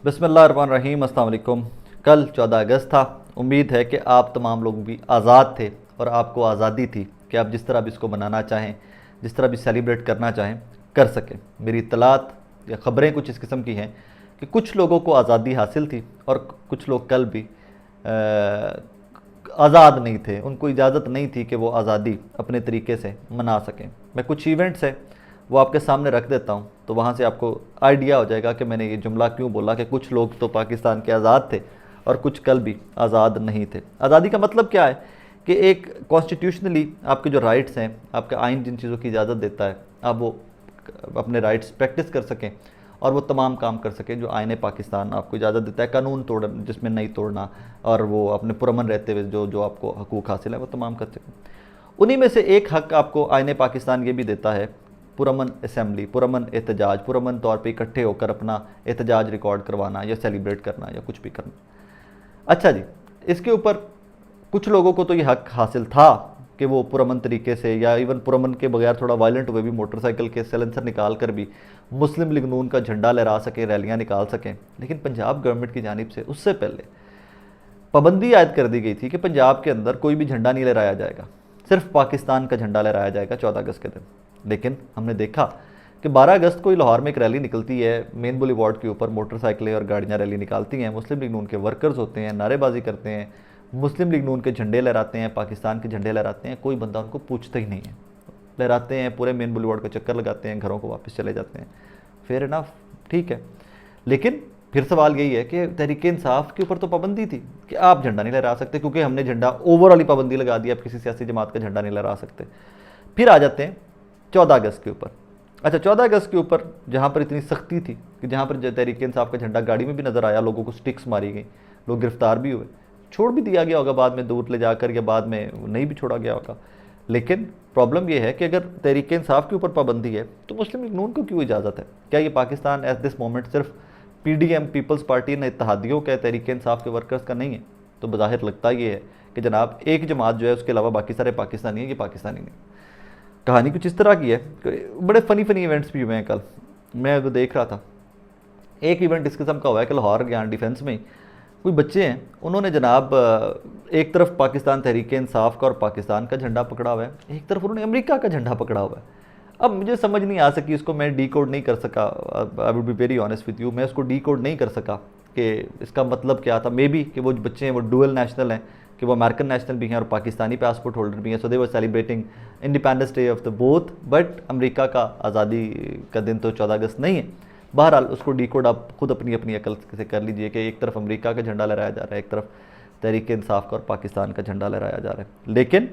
बिस्मिल्लाहिर्रहमानिर्रहीम, अस्सलाम वालेकुम। कल 14 अगस्त था। उम्मीद है कि आप तमाम लोग भी आज़ाद थे और आपको आज़ादी थी कि आप जिस तरह भी इसको मनाना चाहें, जिस तरह भी सेलिब्रेट करना चाहें, कर सकें। मेरी इत्तलात या ख़बरें कुछ इस किस्म की हैं कि कुछ लोगों को आज़ादी हासिल थी और कुछ लोग कल भी आज़ाद नहीं थे, उनको इजाज़त नहीं थी कि वो आज़ादी अपने तरीके से मना सकें। मैं कुछ इवेंट्स हैं वो आपके सामने रख देता हूँ, तो वहाँ से आपको आइडिया हो जाएगा कि मैंने ये जुमला क्यों बोला कि कुछ लोग तो पाकिस्तान के आज़ाद थे और कुछ कल भी आज़ाद नहीं थे। आज़ादी का मतलब क्या है कि एक कॉन्स्टिट्यूशनली आपके जो राइट्स हैं, आपका आइन जिन चीज़ों की इजाज़त देता है, आप वो अपने राइट्स प्रैक्टिस कर सकें और वो तमाम काम कर सकें जो आइन पाकिस्तान आपको इजाज़त देता है। कानून तोड़ जिसमें नहीं तोड़ना और वो अपने पुरअमन रहते हुए जो जो आपको हकूक़ हासिल है वो तमाम कर सकें। उन्हीं में से एक हक़ आपको आइन पाकिस्तान ये भी देता है, पुरअमन असम्बली, पुरअमन एहतजाज, पुरअमन तौर पे इकट्ठे होकर अपना एहतजाज रिकॉर्ड करवाना या सेलिब्रेट करना या कुछ भी करना। अच्छा जी, इसके ऊपर कुछ लोगों को तो ये हक़ हासिल था कि वो पुरअमन तरीके से या इवन पुरअमन के बगैर थोड़ा वायलेंट हुए भी मोटरसाइकिल के सैलेंसर निकाल कर भी मुस्लिम लीग नून का झंडा लहरा सकें, रैलियाँ निकाल सकें। लेकिन पंजाब गवर्नमेंट की जानिब से उससे पहले पाबंदी आयद कर दी गई थी कि पंजाब के अंदर कोई भी झंडा नहीं लहराया जाएगा, सिर्फ पाकिस्तान का झंडा लहराया जाएगा 14 अगस्त के दिन। लेकिन हमने देखा कि 12 अगस्त को लाहौर में एक रैली निकलती है, मेन बुलेवार्ड के ऊपर मोटरसाइकिलें और गाड़ियाँ रैली निकालती हैं, मुस्लिम लीग नून के वर्कर्स होते हैं, नारेबाजी करते हैं, मुस्लिम लीग नून के झंडे लहराते हैं, पाकिस्तान के झंडे लहराते हैं, कोई बंदा उनको पूछता ही नहीं है। लहराते हैं, पूरे मेन बुलेवार्ड का चक्कर लगाते हैं, घरों को वापस चले जाते हैं। फेयर इनफ, ठीक है। लेकिन फिर सवाल यही है कि तहरीक इंसाफ के ऊपर तो पाबंदी थी कि आप झंडा नहीं लहरा सकते, क्योंकि हमने झंडा ओवरऑल ही पाबंदी लगा दी, आप किसी सियासी जमात का झंडा नहीं लहरा सकते। फिर आ जाते हैं 14 अगस्त के ऊपर। अच्छा, 14 अगस्त के ऊपर जहाँ पर इतनी सख्ती थी कि जहाँ पर तहरीक इंसाफ का झंडा गाड़ी में भी नज़र आया, लोगों को स्टिक्स मारी गई, लोग गिरफ्तार भी हुए, छोड़ भी दिया गया होगा बाद में दूर ले जाकर, या बाद में नहीं भी छोड़ा गया होगा। लेकिन प्रॉब्लम यह है कि अगर तहरीक इंसाफ के ऊपर पाबंदी है तो मुस्लिम लीग नून को क्यों इजाज़त है? क्या ये पाकिस्तान एट दिस मोमेंट सिर्फ PDM पीपल्स पार्टी ने इत्तेहादियों का, तहरीक इंसाफ के वर्कर्स का नहीं है? तो बज़ाहिर लगता ये है कि जनाब एक जमात जो है उसके अलावा बाकी सारे पाकिस्तानी हैं, ये पाकिस्तानी नहीं। कहानी कुछ इस तरह की है कि बड़े फ़नी इवेंट्स भी हुए हैं। कल मैं वो देख रहा था, एक इवेंट इस किस्म का हुआ है कि लाहौर ज्ञान डिफेंस में कोई बच्चे हैं, उन्होंने जनाब एक तरफ पाकिस्तान तहरीक इंसाफ का और पाकिस्तान का झंडा पकड़ा हुआ है, एक तरफ उन्होंने अमेरिका का झंडा पकड़ा हुआ है। अब मुझे समझ नहीं आ सकी, इसको मैं डी कोड नहीं कर सका। I would be very honest with you, मैं उसको डी कोड नहीं कर सका कि इसका मतलब क्या था। मे बी कि वो जो बच्चे हैं वो डुअल नेशनल हैं, कि वो अमेरिकन नेशनल भी हैं और पाकिस्तानी पासपोर्ट होल्डर भी हैं, so they were celebrating Independence Day of the both. But America का आज़ादी का दिन तो 14 अगस्त नहीं है। बहरहाल उसको डी कोड आप खुद अपनी अपनी अकल से कर लीजिए कि एक तरफ अमेरिका का झंडा लहराया जा रहा है, एक तरफ तहरीक इंसाफ का और पाकिस्तान का झंडा लहराया जा रहा है। लेकिन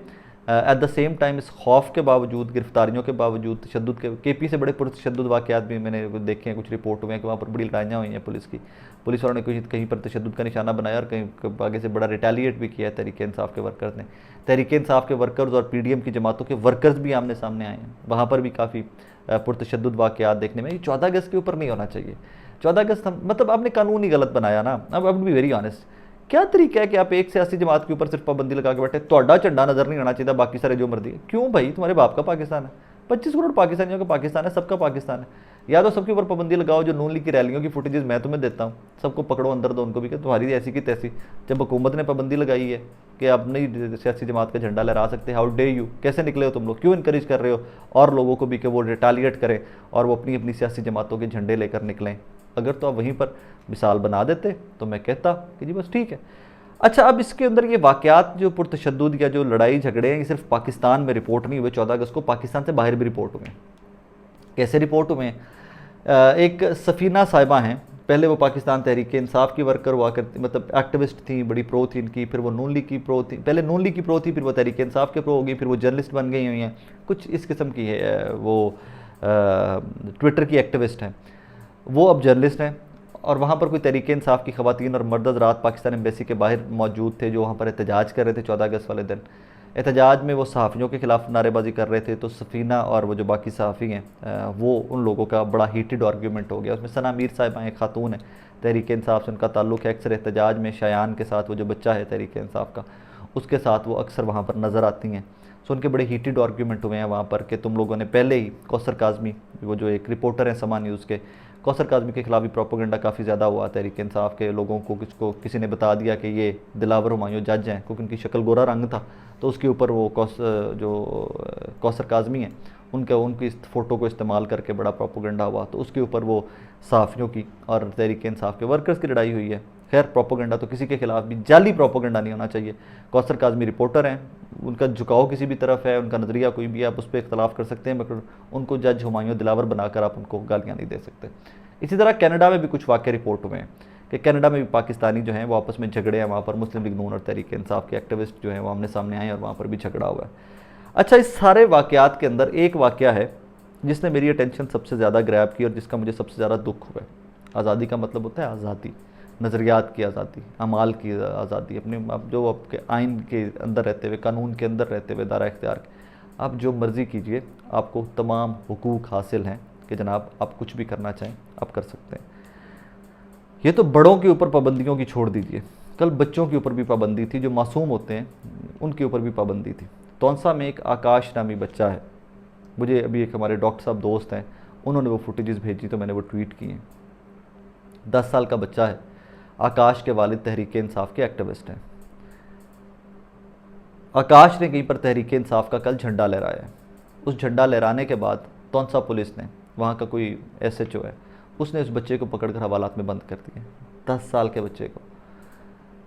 एट द सेम टाइम इस खौफ के बावजूद, गिरफ्तारियों के बावजूद, तशद्दुद के KP से बड़े पुरतशद्दुद वाक़यात भी मैंने देखे हैं, कुछ रिपोर्ट हुए हैं कि वहाँ पर बड़ी लड़ाइयाँ हुई हैं पुलिस वालों ने कहीं पर तशद्दुद का निशाना बनाया और कहीं आगे से बड़ा रिटेलिएट भी किया है तहरीक इंसाफ के वर्कर्स ने। तहरीक इंसाफ के वर्कर्स और PDM की जमातों के वर्कर्स भी आमने सामने आए हैं, वहाँ पर भी काफ़ी पुरतशद्दुद वाक़यात देखने में। ये 14 अगस्त के ऊपर नहीं होना चाहिए। 14 अगस्त मतलब आपने कानून ही गलत बनाया ना। अब बी वेरी ऑनेस्ट, क्या तरीका है कि आप एक सियासी जमात के ऊपर सिर्फ पाबंदी लगा के बैठे, तोड़ा झंडा नजर नहीं आना चाहिए, बाकी सारे जो मर्जी है। क्यों भाई, तुम्हारे बाप का पाकिस्तान है, 25 करोड़ पाकिस्तानियों का पाकिस्तान है, सबका पाकिस्तान है। या तो सबके ऊपर पाबंदी लगाओ, जो नून लीग की रैलियों की फुटेजेस मैं तुम्हें देता हूँ, सबको पकड़ो अंदर दो उनको भी, कि तुम्हारी ऐसी की तैसी। जब हुकूमत ने पाबंदी लगाई है कि आप नहीं सियासी जमात का झंडा लहरा सकते, हाउ डे यू, कैसे निकले हो तुम लोग, क्यों इनकरेज कर रहे हो और लोगों को भी कि वो रिटालिएट करें और वो अपनी अपनी सियासी जमातों के झंडे लेकर निकलें? अगर तो आप वहीं पर मिसाल बना देते तो मैं कहता कि जी बस ठीक है। अच्छा, अब इसके अंदर ये वाक़यात जो पुरतशद्दुद या जो लड़ाई झगड़े हैं, ये सिर्फ पाकिस्तान में रिपोर्ट नहीं हुए 14 अगस्त को, पाकिस्तान से बाहर भी रिपोर्ट हुए हैं। कैसे रिपोर्ट हुए हैं? एक सफ़ीना साहिबा हैं, पहले वो पाकिस्तान तहरीक इंसाफ की वर्कर हुआ करती, मतलब एक्टिविस्ट थी, बड़ी प्रो थी इनकी, फिर वो नून लीग की प्रो थी, पहले नून लीग की प्रो थी, फिर वो तहरीक इंसाफ के प्रो हो गई, फिर वो जर्नलिस्ट बन गई हुई हैं, कुछ इस किस्म की है। वो ट्विटर की एक्टिविस्ट हैं, वो अब जर्नलिस्ट हैं। और वहाँ पर कोई तहरीक इंसाफ की ख़वातीन और मर्द हज़रात पाकिस्तान एम्बेसी के बाहर मौजूद थे, जो वहाँ पर एहतजाज कर रहे थे 14 अगस्त वाले दिन। एहतजाज में वो सहाफ़ियों के ख़िलाफ़ नारेबाजी कर रहे थे, तो सफ़ीना और वो जो बाकी सहाफ़ी हैं वो उन लोगों का बड़ा हीटेड आर्ग्यूमेंट हो गया। उसमें सना मीर साहिबा एक खातून है, तहरीक इंसाफ से उनका ताल्लुक़ है। अक्सर एहतजाज में शायान के साथ, वो जो बच्चा है तहरीक इंसाफ का, उसके साथ वो अक्सर वहाँ पर नज़र आती हैं। सो उनके बड़े हीटेड आर्ग्यूमेंट हुए हैं वहाँ पर कि तुम लोगों ने पहले ही, कौसर काज़मी वो जो एक रिपोर्टर हैं समा न्यूज़ के, कौसर काज़मी के खिलाफ भी प्रोपोगंडा काफ़ी ज़्यादा हुआ। तहरीक इंसाफ के लोगों को किसी ने बता दिया कि ये दिलावर हुमायूं जज हैं, क्योंकि उनकी शक्ल गोरा रंग था, तो उसके ऊपर वो कौसर काज़मी हैं उनकी इस फ़ोटो को इस्तेमाल करके बड़ा प्रोपोगंडा हुआ। तो उसके ऊपर वो सहाफ़ियों की और तहरीक इंसाफ के वर्कर्स की लड़ाई हुई है। खैर, प्रोपोगंडा तो किसी के खिलाफ भी जाली प्रोपोगंडा नहीं होना चाहिए। कौसर काज़मी रिपोर्टर हैं, उनका झुकाव किसी भी तरफ है, उनका नज़रिया कोई भी है, आप उस पर इख्तलाफ कर सकते हैं, मगर उनको जज हुमायूं दिलावर बनाकर आप उनको गालियाँ नहीं दे सकते। इसी तरह कनाडा में भी कुछ वाक़े रिपोर्ट हुए हैं कि कनाडा में भी पाकिस्तानी जो हैं वो आपस में झगड़े हैं, वहाँ पर मुस्लिम लीग नून और तहरीक इंसाफ के एक्टिविस्ट जो हैं वो आमने सामने आए हैं और वहाँ पर भी झगड़ा हुआ है। अच्छा, इस सारे वाक़यात के अंदर एक वाक़या है जिसने मेरी अटेंशन सबसे ज़्यादा ग्रैब की और जिसका मुझे सबसे ज़्यादा दुख हुआ है। आज़ादी का मतलब होता है आज़ादी, नज़रियात की आज़ादी, अमाल की आज़ादी, अपने आप जो आपके आइन के अंदर रहते हुए, कानून के अंदर रहते हुए, दायरा इख्तियार के आप जो मर्ज़ी कीजिए, आपको तमाम हुकूक हासिल हैं कि जनाब आप कुछ भी करना चाहें आप कर सकते हैं। ये तो बड़ों के ऊपर पाबंदियों की छोड़ दीजिए, कल बच्चों के ऊपर भी पाबंदी थी, जो मासूम होते हैं उनके ऊपर भी पाबंदी थी। तौंसा में एक आकाश नामी बच्चा है, मुझे अभी एक हमारे डॉक्टर साहब दोस्त हैं, उन्होंने वो फुटेजेस भेजी तो मैंने वो ट्वीट किए हैं। 10 साल का बच्चा है, आकाश के वालिद तहरीक इंसाफ के एक्टिविस्ट हैं। आकाश ने कहीं पर तहरीक इंसाफ का कल झंडा लहराया है। उस झंडा लहराने के बाद तौंसा पुलिस ने, वहाँ का कोई SHO है, उसने उस बच्चे को पकड़कर हवालात में बंद कर दिए। 10 साल के बच्चे को।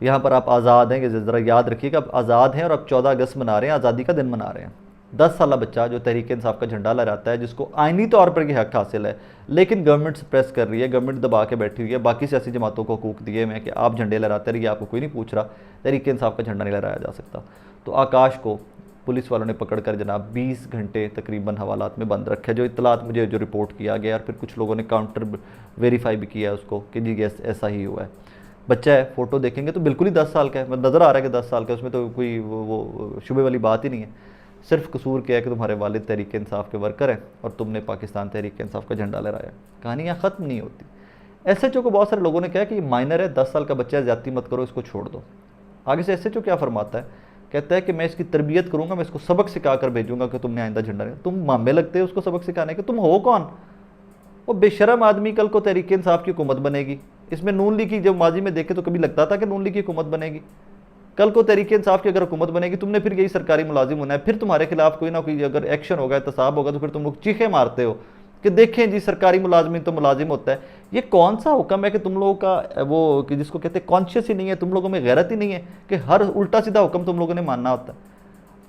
यहाँ पर आप आज़ाद हैं, कि ज़रा याद रखिएगा, आप आज़ाद हैं और आप 14 अगस्त मना रहे हैं, आज़ादी का दिन मना रहे हैं। 10 साल बच्चा जो तहरीक इंसाफ का झंडा लहराता है, जिसको आइनी तौर पर यह हक हासिल है, लेकिन गवर्नमेंट सप्रेस कर रही है, गवर्नमेंट दबा के बैठी हुई है, बाकी सियासी जमातों को हकूक दिए हुए हैं कि आप झंडे लहराते रहिए, आपको कोई नहीं पूछ रहा, तहरीक इंसाफ का झंडा नहीं लहराया जा सकता। तो आकाश को पुलिस वालों ने पकड़कर जनाब 20 घंटे तकरीबन हवालात में बंद रखा है। जो इतलात मुझे जो रिपोर्ट किया गया, और फिर कुछ लोगों ने काउंटर वेरीफाई भी किया है उसको कि जी ऐसा ही हुआ है। बच्चा है, फ़ोटो देखेंगे तो बिल्कुल ही 10 साल का है, नज़र आ रहा है कि 10 साल का, उसमें तो कोई वो शुबे वाली बात ही नहीं है। सिर्फ कसूर क्या है कि तुम्हारे वालिद तहरीक इंसाफ के वर्कर हैं और तुमने पाकिस्तान तहरीक इंसाफ का झंडा लहराया। कहानियाँ ख़त्म नहीं होती। SHO को बहुत सारे लोगों ने कहा कि ये माइनर है, 10 साल का बच्चा है, ज़्यादती मत करो, इसको छोड़ दो। आगे से SHO क्या फरमाता है, कहता है कि मैं इसकी तरबियत करूँगा, मैं इसको सबक सिखा कर भेजूँगा कि तुमने आइंदा झंडा नहीं। तुम मामे लगते हो उसको सबक सिखाने के, तुम हो कौन? वो बेशरम आदमी कल को तहरीक इंसाफ की हुकूमत बनेगी। इसमें नून लीग की जब माजी में देखे तो कभी लगता था कि नून लीग की हुकूमत बनेगी। कल को तहरीक इंसाफ की अगर हुकूमत बनेगी, तुमने फिर यही सरकारी मुलाजिम होना है, फिर तुम्हारे खिलाफ कोई ना कोई अगर एक्शन होगा, एहतसाब होगा, तो फिर तुम लोग चीखे मारते हो कि देखें जी सरकारी मुलाजमिन तो मुलाजिम होता है। ये कौन सा हुक्म है कि तुम लोगों का वो कि जिसको कहते हैं कॉन्शियस ही नहीं है, तुम लोगों में गैरत ही नहीं है कि हर उल्टा सीधा हुक्म तुम लोगों ने मानना होता है।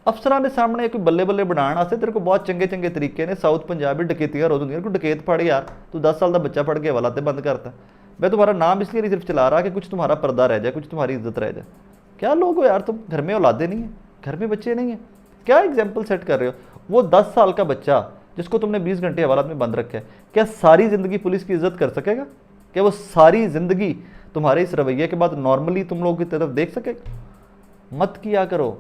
अफसरान के सामने कोई बल्ले बल्ले बनाने वास्ते तेरे को बहुत चंगे चंगे तरीके ने साउथ पंजाबी डकैतियां रोज होंगी, कोई डकैत फड़ यार, तू 10 साल का बच्चा फड़ के हवालाते बंद करता। मैं तुम्हारा नाम इसलिए नहीं सिर्फ चला रहा कि कुछ तुम्हारा पर्दा रह जाए, कुछ तुम्हारी इज्जत रह जाए। क्या लोग हो यार तुम, घर में औलादे नहीं है, घर में बच्चे नहीं है, क्या एग्जाम्पल सेट कर रहे हो? वो 10 साल का बच्चा जिसको तुमने 20 घंटे हवालात में बंद रखा है, क्या सारी ज़िंदगी पुलिस की इज्जत कर सकेगा? क्या वो सारी ज़िंदगी तुम्हारे इस रवैये के बाद नॉर्मली तुम लोगों की तरफ देख सकेगा? मत किया करो।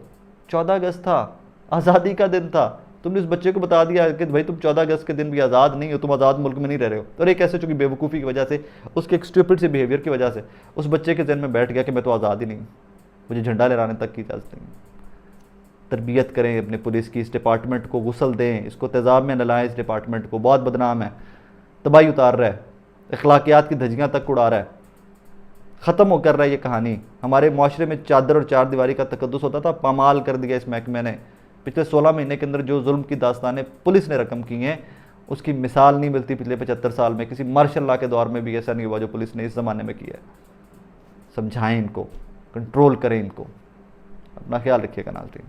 14 अगस्त था, आज़ादी का दिन था, तुमने उस बच्चे को बता दिया कि भाई तुम 14 अगस्त के दिन भी आज़ाद नहीं हो, तुम आज़ाद मुल्क में नहीं रह रहे हो। और एक ऐसे चूँकि बेवकूफ़ी की वजह से, उसके एक स्टूपिड से बिहेवियर की वजह से उस बच्चे के जहन में बैठ गया कि मैं तो आज़ाद ही नहीं हूँ, मुझे झंडा लहराने तक की इजाज़त नहीं। तरबियत करें अपने पुलिस की, इस डिपार्टमेंट को गुस्ल दें, इसको तेज़ाब में न लाएं। इस डिपार्टमेंट को बहुत बदनाम है, तबाही उतार रहा है, अखलाकियात की धज्जियाँ तक उड़ा रहा है, ख़त्म हो कर रहा है ये कहानी। हमारे माशरे में चादर और चार दीवारी का तकद्दुस होता था, पामाल कर दिया इस महकमे ने। पिछले 16 महीने के अंदर जो जुल्म की दास्तानें पुलिस ने रकम की हैं, उसकी मिसाल नहीं मिलती पिछले 75 साल में। किसी मार्शल लॉ के दौर में भी ऐसा नहीं हुआ जो पुलिस ने इस ज़माने में किया है। समझाएं इनको, कंट्रोल करें इनको। अपना ख्याल रखिएगा नाज़रीन।